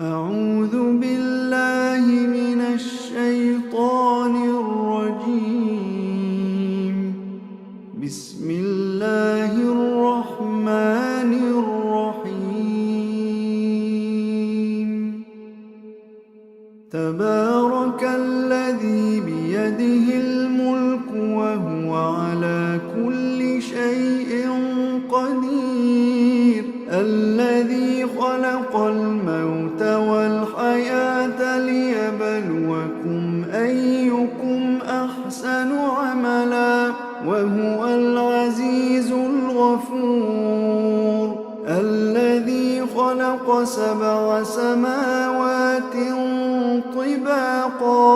أعوذ بالله من الشيطان الرجيم. بسم الله الرحمن الرحيم. تبارك الذي بيده الملك وهو على كل شيء قدير. الذي خلق الموت والحياة ليبلوكم أيكم أحسن عملا وهو العزيز الغفور. الذي خلق 7 سماوات طباقا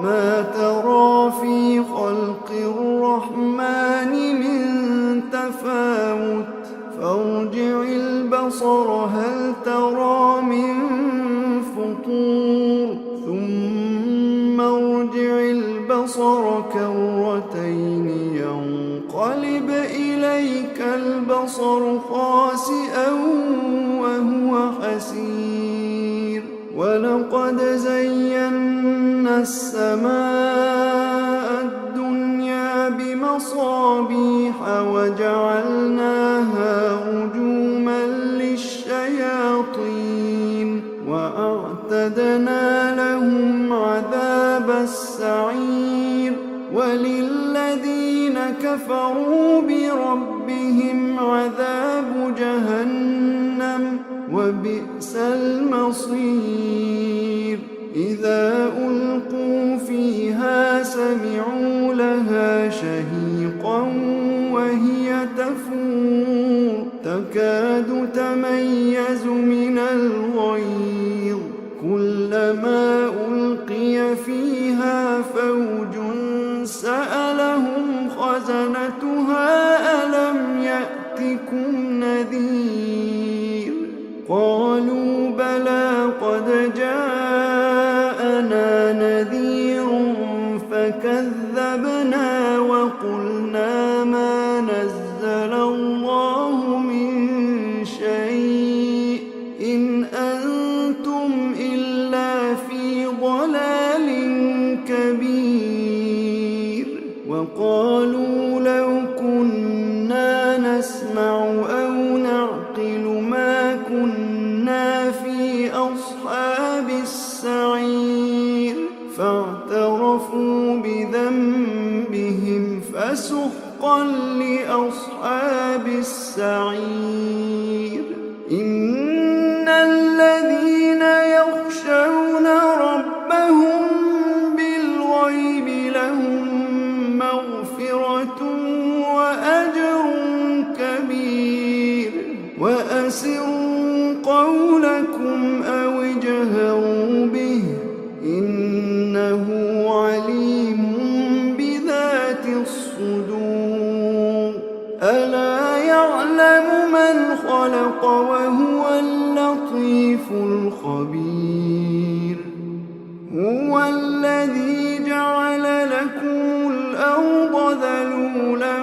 ما ترى في خلق الرحمن من تفاوت فارجع البصر هل ترى من فطور ثم ارجع البصر كرتين ينقلب إليك البصر خاسئا وهو حسير. ولقد زينا السماء الدنيا بمصابيح وجعلناها رجوما للشياطين وأعتدنا لهم عذاب السعير. وللذين كفروا بربهم عذاب جهنم وبئس المصير. إذا ألقوا فيها سمعوا لها شهيقا وهي تفور تكاد تميز من الغيظ. كلما ألقي فيها فوج سألهم خزنتها ألم يأتكم نذير. قالوا بلى قد جاءنا نذير فكذبنا وقلنا ما نزل الله من شيء إن أنتم إلا في ضلال كبير. وقالوا لو كنا نسمع أو نعقل ما كنا في أصحاب السعير. فاعترفوا بذنبهم فسحقا لأصحاب السعير. إن الذين يخشون ربهم بالغيب لهم مغفرة وأجر كبير. وأسروا قولكم أو اجهروا به إنه عليم بذات الصدور. ألا يعلم من خلق وهو اللطيف الخبير. هو الذي جعل لكم الأرض ذلولا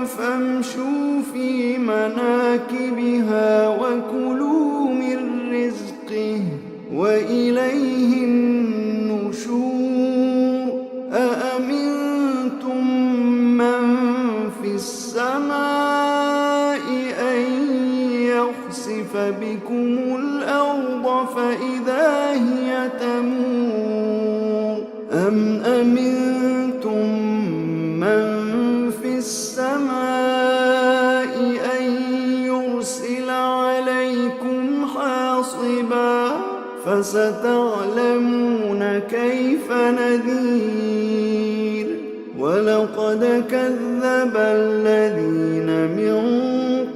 فامشوا في مناكبها وكلوا من رزقه وإليه النشور. أأمنتم من في السماء أن يخسف بكم الأرض فإذا هي تمور أم أمنتم من في السماء أن يرسل عليكم حاصبا فستعلمون كيف نذير. ولقد كذب الذين من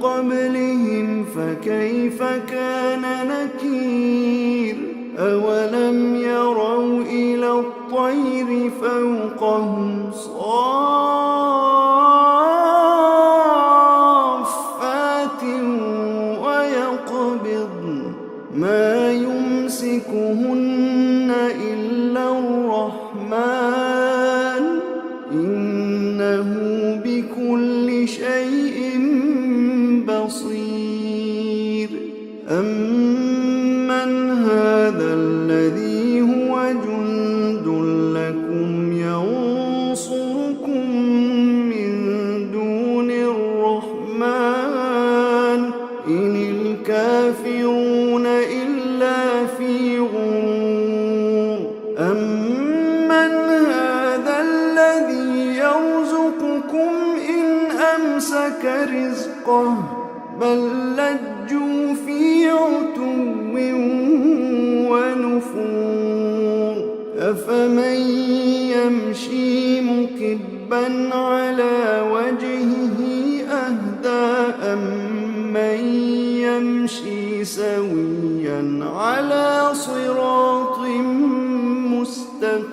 قبلهم فكيف كان نكير. أولم يروا إلى الطير فوقهم صافات ويقبضن ما يمسكهن إلا الرحمن إنه بكل شيء بصير. أمن هذا هذا الذي هو جند لكم ينصركم من دون الرحمن إن الكافرون إلا في غرور أمن هذا الذي يرزقكم إن أمسك رزقه بل لجوا في عتو ونفور أفمن يمشي مكبا على وجهه أهدى أمن يمشي سويا على صراط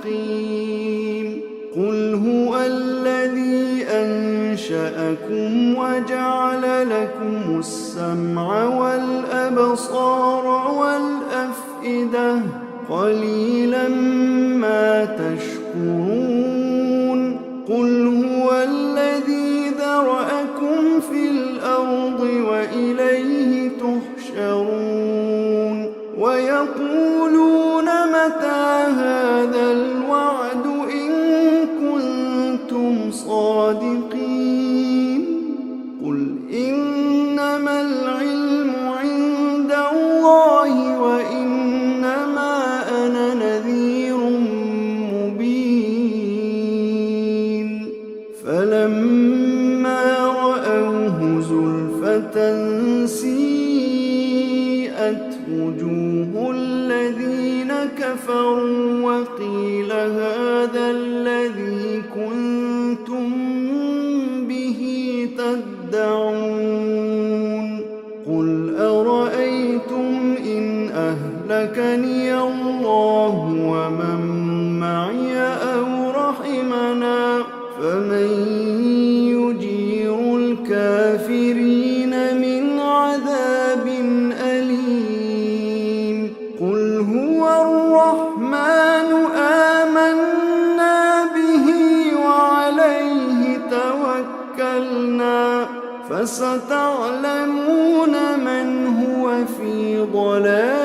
مستقيم قل هو الذي أنشأكم وجعل لكم السمع والأبصار والأفئدة قليلا ما تشكرون قل هو الذي ذرأكم في الأرض وإليه تحشرون ويقولون متى هذا الوعد إن كنتم صادقين قل إنما العلم عند الله وإنما أنا نذير مبين فلما رأوه زلفة سيئت وجوه الذين كفروا وقيل هذا الذي كنتم به تدعون قل أرأيتم إن أهلكني الله ومن معي أو رحمنا فمن يجير الكافرين من عذاب أليم قل هو الرحمن آمنا به وعليه توكلنا فستعلمون من هو في ضلال